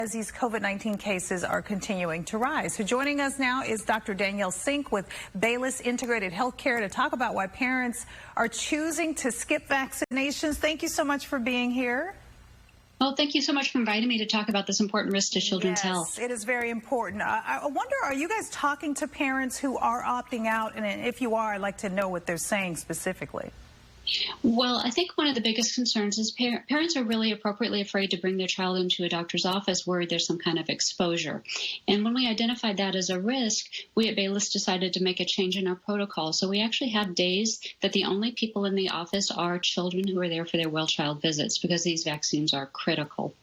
as these COVID-19 cases are continuing to rise. So joining us now is Dr. Danielle Sink with Bayless Integrated Healthcare to talk about why parents are choosing to skip vaccinations. Thank you so much for being here. Well, thank you so much for inviting me to talk about this important risk to children's health. Yes, it is very important. I wonder, are you guys talking to parents who are opting out? And if you are, I'd like to know what they're saying specifically. Well, I think one of the biggest concerns is parents are really appropriately afraid to bring their child into a doctor's office worried there's some kind of exposure. And when we identified that as a risk, we at Bayless decided to make a change in our protocol. So we actually have days that the only people in the office are children who are there for their well-child visits because these vaccines are critical.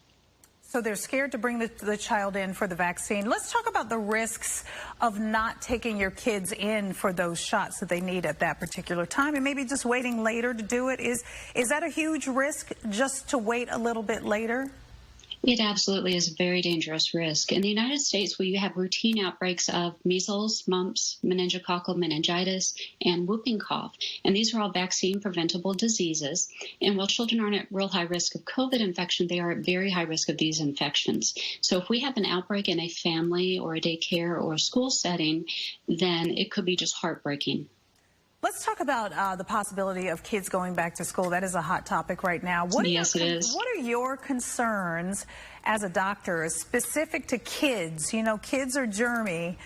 So they're scared to bring the child in for the vaccine. Let's talk about the risks of not taking your kids in for those shots that they need at that particular time and maybe just waiting later to do it. Is that a huge risk just to wait a little bit later? It absolutely is a very dangerous risk. In the United States, we have routine outbreaks of measles, mumps, meningococcal meningitis, and whooping cough. And these are all vaccine-preventable diseases. And while children aren't at real high risk of COVID infection, they are at very high risk of these infections. So if we have an outbreak in a family or a daycare or a school setting, then it could be just heartbreaking. Let's talk about the possibility of kids going back to school. That is a hot topic right now. Yes, it is. What are your concerns as a doctor specific to kids? You know, kids are germy.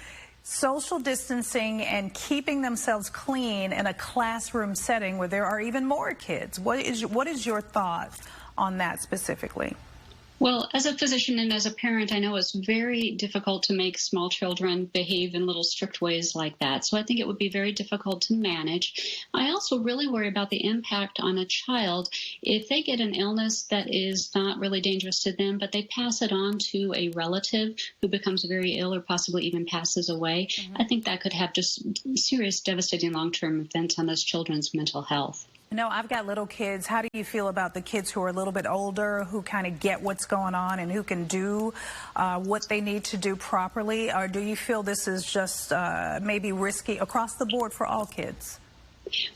Social distancing and keeping themselves clean in a classroom setting where there are even more kids. What is your thought on that specifically? Well, as a physician and as a parent, I know it's very difficult to make small children behave in little strict ways like that. So I think it would be very difficult to manage. I also really worry about the impact on a child if they get an illness that is not really dangerous to them, but they pass it on to a relative who becomes very ill or possibly even passes away. I think that could have just serious, devastating long-term events on those children's mental health. No, I've got little kids. How do you feel about the kids who are a little bit older, who kind of get what's going on and who can do what they need to do properly? Or do you feel this is just maybe risky across the board for all kids?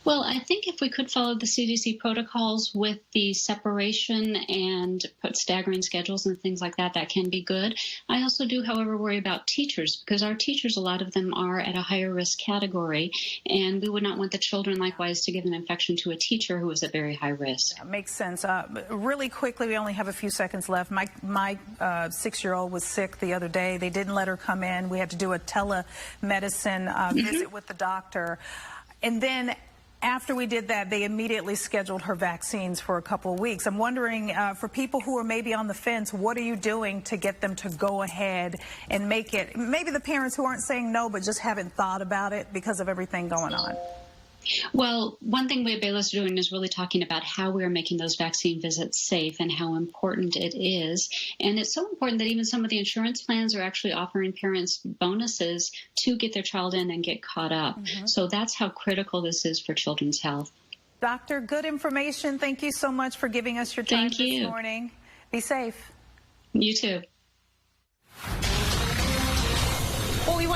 Well, I think if we could follow the CDC protocols with the separation and put staggering schedules and things like that, that can be good. I also do, however, worry about teachers because our teachers, a lot of them are at a higher risk category, and we would not want the children likewise to give an infection to a teacher who is at very high risk. That makes sense. Really quickly, we only have a few seconds left. My 6-year-old was sick the other day. They didn't let her come in. We had to do a telemedicine visit with the doctor. And then after we did that, they immediately scheduled her vaccines for a couple of weeks. I'm wondering, for people who are maybe on the fence, what are you doing to get them to go ahead and make it? Maybe the parents who aren't saying no, but just haven't thought about it because of everything going on. Well, one thing we at Bayless are doing is really talking about how we are making those vaccine visits safe and how important it is. And it's so important that even some of the insurance plans are actually offering parents bonuses to get their child in and get caught up. So that's how critical this is for children's health. Doctor, good information. Thank you so much for giving us your time this morning. Be safe. You too.